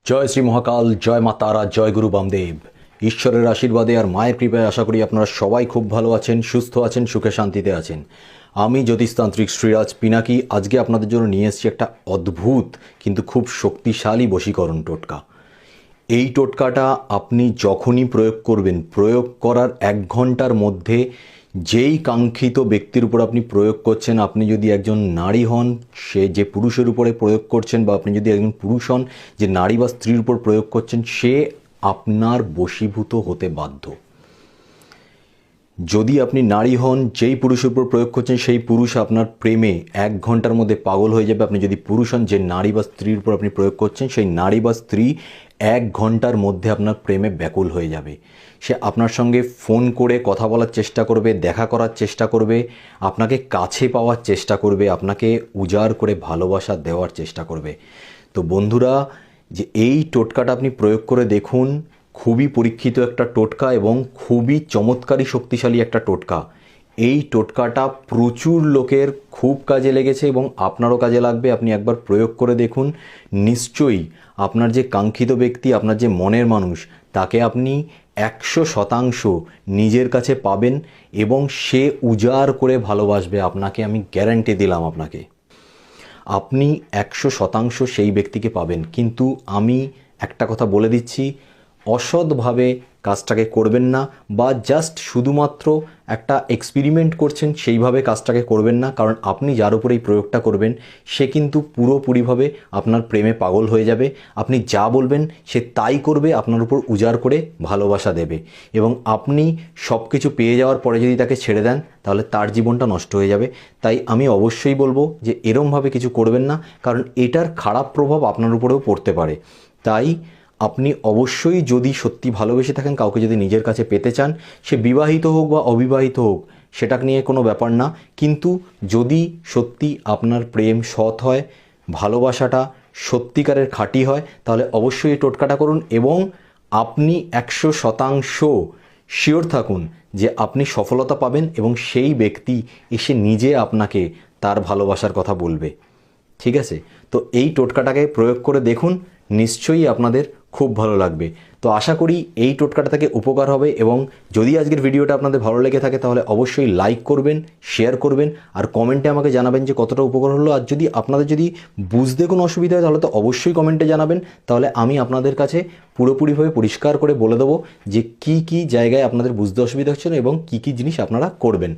জয় শ্রী মহাকাল, জয় মা তারা, জয় গুরু বামদেব। ঈশ্বরের আশীর্বাদে আর মায়ের কৃপায় আশা করি আপনারা সবাই খুব ভালো আছেন, সুস্থ আছেন, সুখে শান্তিতে আছেন। আমি জ্যোতিষতান্ত্রিক শ্রীরাজ পিনাকি আজকে আপনাদের জন্য নিয়ে এসেছি একটা অদ্ভুত কিন্তু খুব শক্তিশালী বশীকরণ টোটকা। এই টোটকাটা আপনি যখনই প্রয়োগ করবেন, প্রয়োগ করার 1 ঘন্টার মধ্যে যেই কাঙ্ক্ষিত ব্যক্তির উপর আপনি প্রয়োগ করছেন, আপনি যদি একজন নারী হন সে যে পুরুষের উপরে প্রয়োগ করছেন, বা আপনি যদি একজন পুরুষ হন যে নারী বা স্ত্রীর উপর প্রয়োগ করছেন, সে আপনার বশীভূত হতে বাধ্য। যদি আপনি নারী হন, যেই পুরুষের উপর প্রয়োগ করছেন সেই পুরুষ আপনার প্রেমে 1 ঘন্টার মধ্যে পাগল হয়ে যাবে। আপনি যদি পুরুষ হন, যে নারী বা স্ত্রীর উপর আপনি প্রয়োগ করছেন সেই নারী বা স্ত্রী 1 ঘন্টার মধ্যে আপনার প্রেমে ব্যাকুল হয়ে যাবে। সে আপনার সঙ্গে ফোন করে কথা বলার চেষ্টা করবে, দেখা করার চেষ্টা করবে, আপনাকে কাছে পাওয়ার চেষ্টা করবে, আপনাকে উজাড় করে ভালোবাসা দেওয়ার চেষ্টা করবে। তো বন্ধুরা, যে এই টোটকাটা আপনি প্রয়োগ করে দেখুন, খুবই পরীক্ষিত একটা টোটকা এবং খুবই চমৎকারী শক্তিশালী একটা টোটকা। এই টোটকাটা প্রচুর লোকের খুব কাজে লেগেছে এবং আপনারও কাজে লাগবে। আপনি একবার প্রয়োগ করে দেখুন, নিশ্চয়ই আপনার যে কাঙ্ক্ষিত ব্যক্তি, আপনার যে মনের মানুষ, তাকে আপনি 100% নিজের কাছে পাবেন এবং সে উজাড় করে ভালোবাসবে আপনাকে। আমি গ্যারান্টি দিলাম আপনাকে, আপনি 100% সেই ব্যক্তিকে পাবেন। কিন্তু আমি একটা কথা বলে দিচ্ছি, অসৎভাবে কাজটাকে করবেন না, বা জাস্ট শুধুমাত্র একটা এক্সপেরিমেন্ট করছেন সেইভাবে কাজটাকে করবেন না। কারণ আপনি যার উপর এই প্রয়োগটা করবেন সে কিন্তু পুরোপুরিভাবে আপনার প্রেমে পাগল হয়ে যাবে। আপনি যা বলবেন সে তাই করবে, আপনার উপর উজাড় করে ভালোবাসা দেবে। এবং আপনি সব কিছু পেয়ে যাওয়ার পরে যদি তাকে ছেড়ে দেন, তাহলে তার জীবনটা নষ্ট হয়ে যাবে। তাই আমি অবশ্যই বলবো যে এরমভাবে কিছু করবেন না, কারণ এটার খারাপ প্রভাব আপনার উপরেও পড়তে পারে। তাই আপনি অবশ্যই, যদি সত্যি ভালোবেসে থাকেন, কাউকে যদি নিজের কাছে পেতে চান, সে বিবাহিত হোক বা অবিবাহিত হোক, সেটা নিয়ে কোনো ব্যাপার না। কিন্তু যদি সত্যি আপনার প্রেম সৎ হয়, ভালোবাসাটা সত্যিকারের খাঁটি হয়, তাহলে অবশ্যই এই টোটকাটা করুন এবং আপনি 100% শিওর থাকুন যে আপনি সফলতা পাবেন এবং সেই ব্যক্তি এসে নিজে আপনাকে তার ভালোবাসার কথা বলবে। ঠিক আছে? তো এই টোটকাটাকে প্রয়োগ করে দেখুন, নিশ্চয়ই আপনাদের খুব ভালো লাগবে। তো আশা করি এই টোটকাটা থেকে উপকার হবে। এবং যদি আজকের ভিডিওটা আপনাদের ভালো লেগে থাকে তাহলে অবশ্যই লাইক করবেন, শেয়ার করবেন, আর কমেন্টে আমাকে জানাবেন যে কতটা উপকার হলো। আর যদি আপনাদের বুঝতে কোনো অসুবিধা হয় তাহলে তো অবশ্যই কমেন্টে জানাবেন। তাহলে আমি আপনাদের কাছে পুরোপুরিভাবে পরিষ্কার করে বলে দেবো যে কী কী জায়গায় আপনাদের বুঝতে অসুবিধা হচ্ছে এবং কী কী জিনিস আপনারা করবেন।